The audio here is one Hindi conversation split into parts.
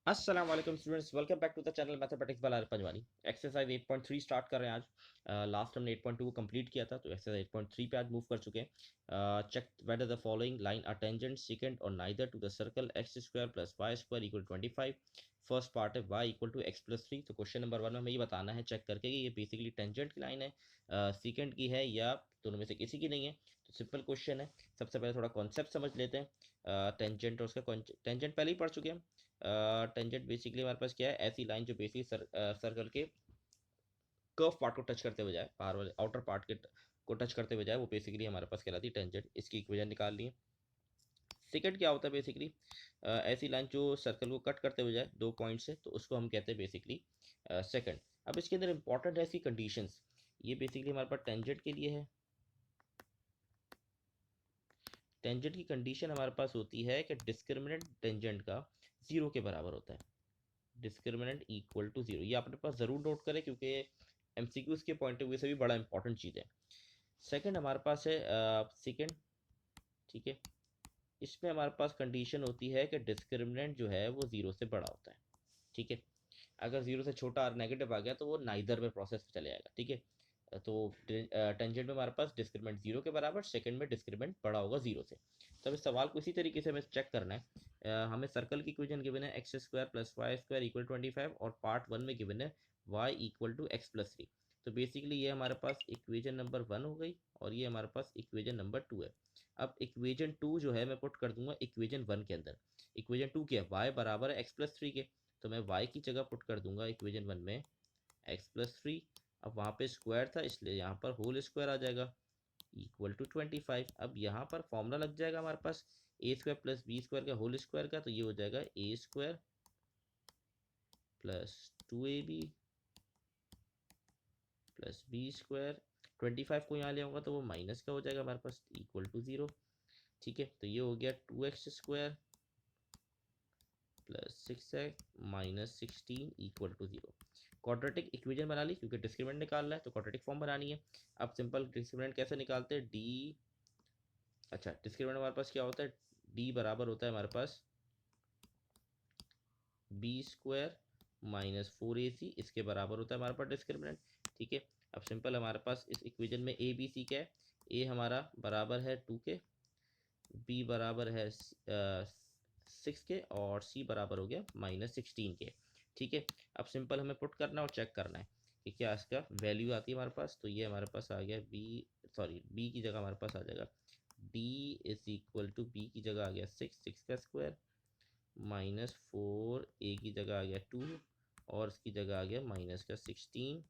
अस्सलाम वालेकुम students, welcome back to the channel mathematics by R Panjwani. Exercise 8.3 start कर रहे हैं आज। लास्ट हमने 8.2 को कंप्लीट किया था, तो एक्सरसाइज 8.3 पे आज मूव कर चुके हैं। Check whether the following line are tangent secant और neither to the circle x square plus y square equal 25। First part है y equal to x plus 3। तो क्वेश्चन नंबर 1 में हमें ये बताना है चेक करके कि ये बेसिकली टेंजेंट की लाइन है, सेकंड की है या दोनों में से किसी की नहीं है। तो सिंपल क्वेश्चन है। सबसे पहले थोड़ा कॉन्सेप्ट समझ लेते हैं। टेंजेंट और उसका टेंजेंट पहले ही पढ़ चुके हैं। टेंजेंट बेसिकली हमारे पास क्या है, ऐसी लाइन जो बेसिकली सर्कल के कर्व पार्ट को टच करते हुए जाए, बाहर वाले आउटर पार्ट के को टच करते हुए जाए, वो बेसिकली हमारे पास कहलाती है टेंजेंट। इसकी इक्वेशन निकाल ली है। सेकंड क्या होता है बेसिकली, ऐसी लाइन जो सर्कल को कट करते हुए जाए दो पॉइंट से, तो उसको हम कहते हैं बेसिकली सेकंड। अब इसके अंदर इंपॉर्टेंट है इसकी कंडीशंस। ये बेसिकली हमारे पास टेंजेंट के लिए है। टेंजेंट की कंडीशन हमारे पास होती है कि डिस्क्रिमिनेंट टेंजेंट का जीरो के बराबर होता है। डिस्क्रिमिनेंट इक्वल टू जीरो, ये अपने पास जरूर नोट करें क्योंकि एमसीक्यूज के पॉइंट ऑफ व्यू से भी बड़ा इंपॉर्टेंट चीज़ है। सेकंड हमारे पास है सेकंड, ठीक है। इसमें हमारे पास कंडीशन होती है कि डिस्क्रिमिनेंट जो है वो जीरो से बड़ा होता है, ठीक है। अगर जीरो से छोटा और नेगेटिव आ गया तो वो नाइदर में प्रोसेस में चले जाएगा, ठीक है। तो टेंजेंट में हमारे पास डिस्क्रिमिनेंट जीरो के बराबर, सेकंड में डिस्क्रिमिनेंट बड़ा होगा जीरो से। तो इस सवाल को इसी तरीके से हमें चेक करना है। हमें सर्कल की इक्वेशन गिवन है x square plus y square equal 25 और पार्ट वन में गिवन है y equal to x plus 3। तो बेसिकली ये हमारे पास इक्वेशन नंबर 1 हो गई और ये हमारे पास इक्वेशन नंबर 2 है। अब इक्वेशन 2 जो है मैं पुट कर दूंगा इक्वेशन 1 के अंदर। इक्वेशन 2 क्या है, वाई बराबर है एक्स प्लस 3 के। तो मैं y की जगह पुट कर दूंगा इक्वेशन 1 में x प्लस 3। अब वहाँ पे स्क्वायर था इसलिए यहाँ पर होल स्क्वायर आ जाएगा इक्वल टू 25। अब यहाँ पर फॉर्मूला लग जाएगा हमारे पास a square plus b square का होल स्क्वायर का, तो ये हो जाएगा a square plus 2ab plus b square. 25 को यहाँ ले आऊँगा तो वो माइनस का हो जाएगा हमारे पास इक्वल टू 0, ठीक है। तो ये हो गया 2x square plus 6x minus 16 equal to 0। Quadratic equation बना ली क्योंकि डिस्क्रिमिनेंट निकालना है तो क्वाड्रेटिक फॉर्म बनानी है। अब सिंपल डिस्क्रिमिनेंट कैसे निकालते हैं, डी, अच्छा डिस्क्रिमिनेंट हमारे पास क्या होता है, डी बराबर होता है हमारे पास बी स्क्वायर माइनस 4ac, इसके बराबर होता है हमारे पास डिस्क्रिमिनेंट, ठीक है। अब सिंपल हमारे पास इस इक्वेशन में ए बी सी क्या है, ए हमारा बराबर है 2 के, बी बराबर है 6 के और सी बराबर हो गया माइनस 16 के, ठीक है। अब सिंपल हमें पुट करना और चेक करना है कि क्या इसका वैल्यू आती है हमारे पास। तो ये हमारे पास आ गया बी, सॉरी बी की जगह हमारे पास आ जाएगा D is equal to B की जगह आ गया 6 का स्क्वायर माइनस 4 ए की जगह आ गया 2 और इसकी जगह आ गया माइनस का 16।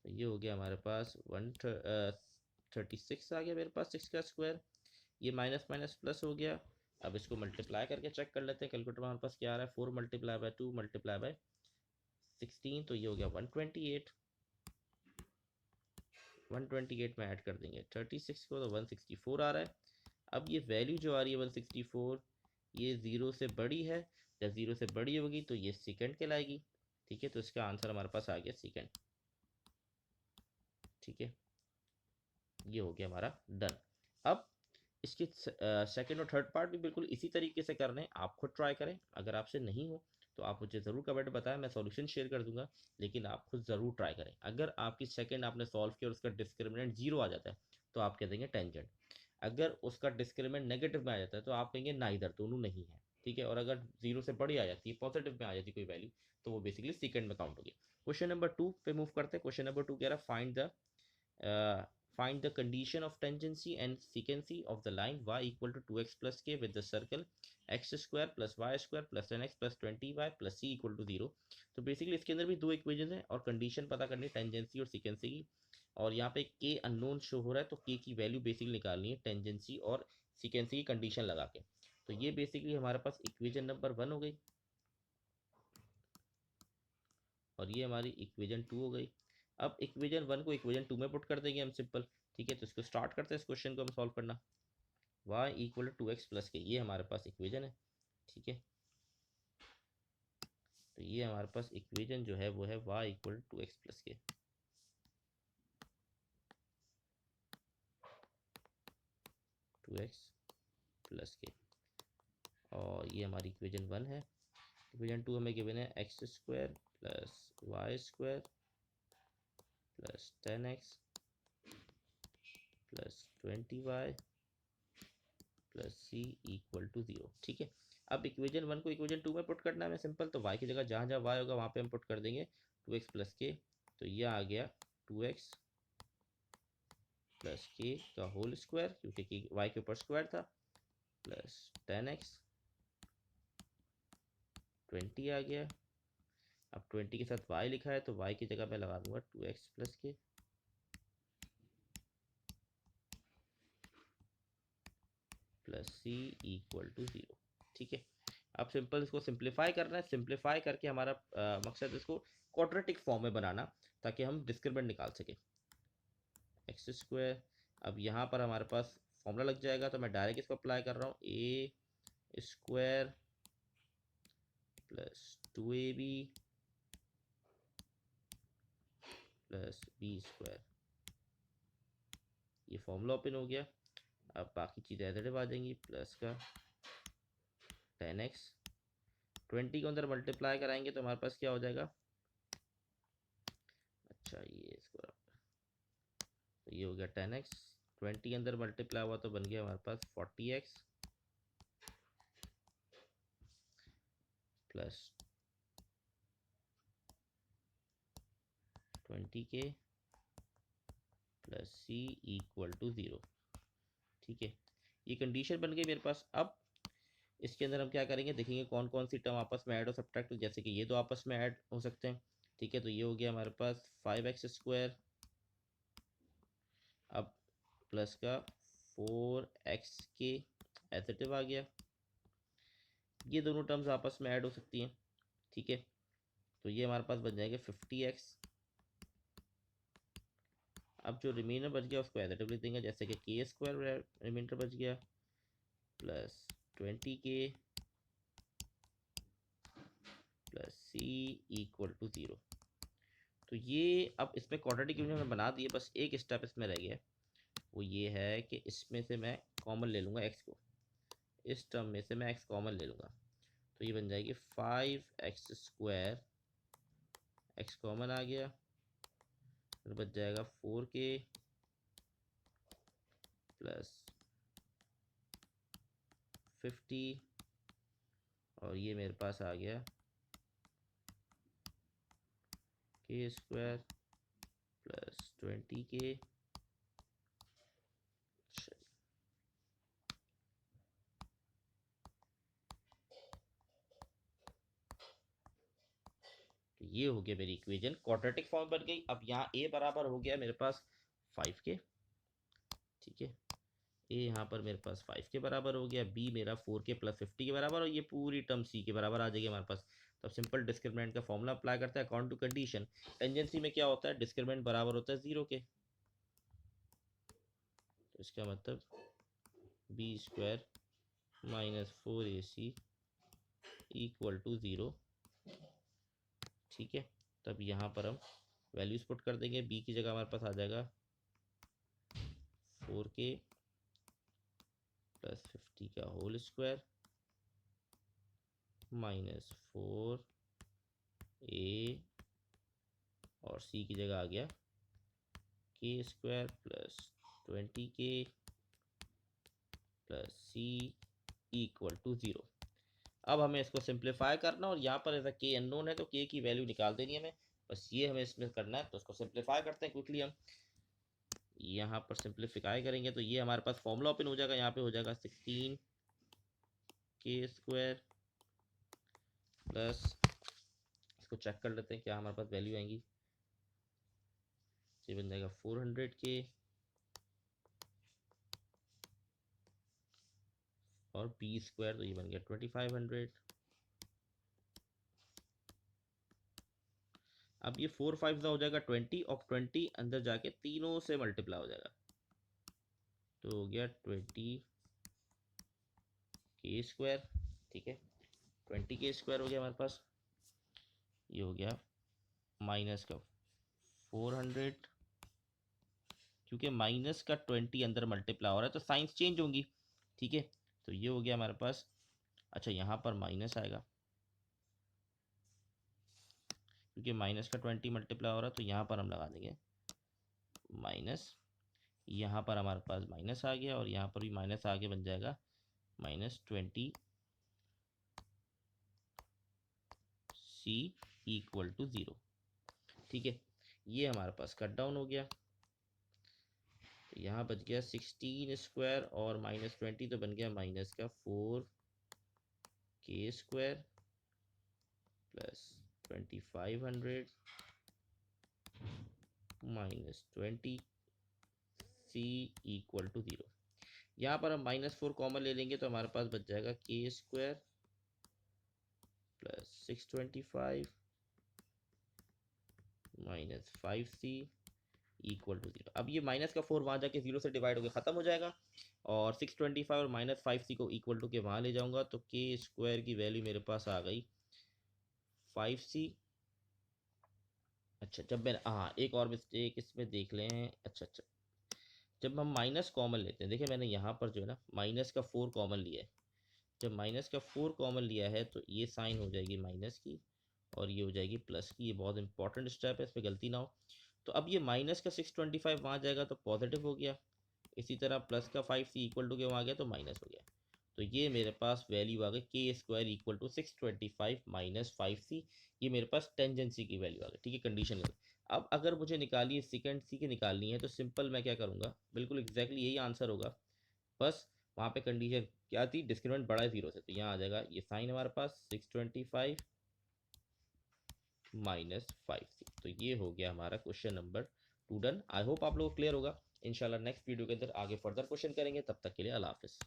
तो ये हो गया हमारे पास 136 आ गया मेरे पास 6 का स्क्वायर। ये माइनस माइनस प्लस हो गया। अब इसको मल्टीप्लाई करके चेक कर लेते हैं कैलकुलेटर में हमारे पास क्या आ रहा है, 4 मल्टीप्लाई बाय 2 मल्टीप्लाई बाय 16, तो ये हो गया 128। 128 में ऐड कर देंगे 36 को तो 164 आ रहा है। अब ये वैल्यू जो आ रही है 164, ये ज़ीरो से बड़ी है, जब ज़ीरो से बड़ी होगी तो ये सेकंड कहलाएगी, ठीक है। तो इसका आंसर हमारे पास आ गया सेकंड, ठीक है। ये हो गया हमारा डन। अब इसके सेकंड और थर्ड पार्ट भी बिल्कुल इसी तरीके से करने हैं, आप खुद ट्राई करें। अगर आपसे नहीं हो तो आप मुझे ज़रूर कमेंट बताएं, मैं सॉल्यूशन शेयर कर दूंगा, लेकिन आप खुद ज़रूर ट्राई करें। अगर आपकी सेकंड आपने सॉल्व किया और उसका डिस्क्रिमिनेंट जीरो आ जाता है तो आप कह देंगे टेंजेंट। अगर उसका डिस्क्रिमिनेंट नेगेटिव में आ जाता है तो आप कहेंगे नाइदर, दोनों नहीं है, ठीक है। और अगर जीरो से बड़ी आ जाती है, पॉजिटिव में आ जाती है कोई वैल्यू, तो वो बेसिकली सेकंड में काउंट होगी। क्वेश्चन नंबर 2 पे मूव करते हैं। क्वेश्चन नंबर 2 कह रहा है find the condition of tangency and secancy of the line y equal to 2x plus k with the circle x square plus y square plus 10x plus 20y plus c equal to 0। तो बेसिकली इसके अंदर भी दो इक्वेशन है और कंडीशन पता करनी है टेंजेंसी और सीकेंसी की। और यहाँ पे k अननोन शो हो रहा है तो k की वैल्यू बेसिकली निकालनी है टेंजेंसी और सीकेंसी की कंडीशन लगा के। तो ये बेसिकली हमारे पास इक्वेशन नंबर 1 हो गई और ये हमारी इक्वेशन 2 हो गई। अब इक्वेशन 1 को इक्वेशन 2 में पुट कर देंगे हम सिंपल, ठीक है। तो इसको स्टार्ट करते हैं, इस क्वेश्चन को हम सॉल्व करना। y equal to 2x plus के, ये हमारे पास इक्वेशन है, ठीक है। तो ये हमारे पास इक्वेशन जो है वो है y equal to 2x plus के। 2x प्लस के और ये हमारी इक्वेशन 1 है। इक्वेशन 2 हमें गिवन है x square plus y square plus 10x plus 20y plus C equal to 0। ठीक है, अब इक्वेशन 1 को इक्वेशन 2 में पुट करना है हमें सिंपल, तो y की जगह जहाँ जहाँ y होगा वहाँ पे हम पुट कर देंगे 2x प्लस के, तो ये आ गया 2x प्लस के का होल स्क्वायर, क्योंकि y के ऊपर स्क्वायर था, प्लस 10x 20 आ गया। अब 20 के साथ y लिखा है तो y की जगह मैं लगा दूंगा 2x प्लस के प्लस सी इक्वल टू 0। ठीक है, अब सिंपल इसको सिंप्लीफाई करना है, सिंप्लीफाई करके हमारा मकसद इसको क्वाड्रेटिक फॉर्म में बनाना ताकि हम डिस्क्रिमिनेंट निकाल सके एक्स स्क्वायर। अब यहाँ पर हमारे पास फॉर्मूला लग जाएगा, तो मैं डायरेक्ट इसको अप्लाई कर रहा हूँ, a square plus 2ab plus b square. ये फॉर्मूला ओपन हो गया। अब बाकी चीज़ें एडिटिव आ जाएंगी, प्लस का 10x 20 को अंदर मल्टीप्लाई कराएंगे तो हमारे पास क्या हो जाएगा, अच्छा ये इसको तो ये हो गया 10x 20 के अंदर मल्टीप्लाई हुआ तो बन गया हमारे पास 40x plus 20k plus C equal to 0। ठीक है, ये कंडीशन बन गई मेरे पास। अब इसके अंदर हम क्या करेंगे, देखेंगे कौन कौन सी टर्म आपस में ऐड हो सब्ट्रैक्ट, जैसे कि ये तो आपस में ऐड हो सकते हैं। ठीक है, तो ये हो गया हमारे पास 5x स्क्वायर, अब प्लस का 4x के एडिटिव आ गया, ये दोनों टर्म्स आपस में ऐड हो सकती हैं। ठीक है, तो ये हमारे पास बन जाएगा 50x। अब जो रिमाइंडर बच गया उसको एडिटिव लिख देंगे, जैसे कि के स्क्वायर रिमाइंडर बच गया plus 20k plus C equal to 0। तो ये अब इसमें क्वाड्रेटिक यूनियन हमने बना दिए, बस एक स्टेप इसमें रह गया, वो ये है कि इसमें से मैं कॉमन ले लूँगा x को, इस टर्म में से मैं x कॉमन ले लूँगा, तो ये बन जाएगी 5x स्क्वायर, x कॉमन आ गया, फिर बच जाएगा 4k प्लस 50, और ये मेरे पास आ गया k स्क्वायर प्लस 20k। तो ये हो गया मेरी इक्वेशन, क्वाड्रेटिक फॉर्म बन गई। अब यहाँ a बराबर हो गया मेरे पास 5k। ठीक है, ए यहाँ पर मेरे पास 5 के बराबर हो गया, बी मेरा 4k प्लस 50 के बराबर, और ये पूरी टर्म सी के बराबर आ जाएगी हमारे पास। तो सिंपल डिस्क्रिमिनेंट का फॉर्मूला अप्लाई करते हैं अकॉर्डिंग टू कंडीशन। टेंजेंसी में क्या होता है, डिस्क्रिमिनेंट बराबर होता है 0 के, तो इसका मतलब B square minus 4ac equal to 0। ठीक है, तब यहाँ पर हम वैल्यूज पुट कर देंगे, बी की जगह हमारे पास आ जाएगा 4k प्लस 50 का होल स्क्वायर माइनस 4a, और सी की जगह आ गया k square plus 20k plus C equal to 0। अब हमें इसको सिंप्लीफाई करना, और यहाँ पर ऐसा के अननोन है तो के की वैल्यू निकाल देनी है हमें, बस ये हमें इसमें करना है। तो इसको सिंप्लीफाई करते हैं क्विकली, हम यहाँ पर सिंप्लीफाई करेंगे तो ये हमारे पास फॉर्मूला ओपन हो जाएगा, यहाँ पे हो जाएगा 16 के स्क्वायर प्लस, इसको चेक कर लेते हैं क्या हमारे पास वैल्यू आएंगी, ये बन जाएगा 400k और बी स्क्वायर, तो ये बन गया 2500। अब ये 4 5 हो जाएगा 20, और 20 अंदर जाके तीनों से मल्टीप्लाई हो जाएगा, तो हो गया 20 के स्क्वायर। ठीक है, 20 के स्क्वायर हो गया हमारे पास, ये हो गया माइनस का 400, क्योंकि माइनस का 20 अंदर मल्टीप्लाई हो रहा है तो साइंस चेंज होंगी। ठीक है, तो ये हो गया हमारे पास। अच्छा यहाँ पर माइनस आएगा क्योंकि माइनस का 20 मल्टीप्लाई हो रहा है, तो यहाँ पर हम लगा देंगे माइनस। यहाँ पर हमारे पास माइनस आ गया और यहाँ पर भी माइनस आगे बन जाएगा -20 C इक्वल टू 0। ठीक है, ये हमारे पास कट डाउन हो गया। तो यहाँ बच गया 16 स्क्वायर और -20, तो बन गया माइनस का 4k² plus 2500 -20 C equal to 0। यहाँ पर हम -4 कॉमन ले लेंगे तो हमारे पास बच जाएगा k² plus 625 -5C equal to 0। अब ये माइनस का 4 वहाँ जाके 0 से डिवाइड होकर ख़त्म हो जाएगा और 625 और -5C को इक्वल टू के वहाँ ले जाऊँगा, तो k² की वैल्यू मेरे पास आ गई 5C। अच्छा, जब मैं एक और मिस्टेक इसमें देख लें। अच्छा, जब हम माइनस कॉमन लेते हैं, देखिए मैंने यहाँ पर जो है ना माइनस का 4 कॉमन लिया है। जब माइनस का 4 कॉमन लिया है तो ये साइन हो जाएगी माइनस की और ये हो जाएगी प्लस की। ये बहुत इंपॉर्टेंट स्टेप है, इस पर गलती ना हो। तो अब ये माइनस का 625 वहाँ जाएगा तो पॉजिटिव हो गया, इसी तरह प्लस का 5C इक्वल टू के वहाँ गया तो माइनस हो गया। तो ये मेरे पास वैल्यू आ गई k² इक्वल टू 625 -5C। ये मेरे पास टेंजेंसी की वैल्यू आ गई। ठीक है, कंडीशन। अब अगर मुझे निकालिए सेकेंड सी की निकालनी है तो सिंपल मैं क्या करूँगा, बिल्कुल एग्जैक्टली यही आंसर होगा। बस वहाँ पे कंडीशन क्या थी, डिस्क्रिमिनेंट बड़ा है 0 से, तो यहाँ आ जाएगा ये साइन हमारे पास 625 -5C। तो ये हो गया हमारा question number 2 done. I hope आप लोगों को क्लियर होगा। इंशाल्लाह नेक्स्ट वीडियो के अंदर आगे फर्दर क्वेश्चन करेंगे, तब तक के लिए अल्लाह हाफिज़।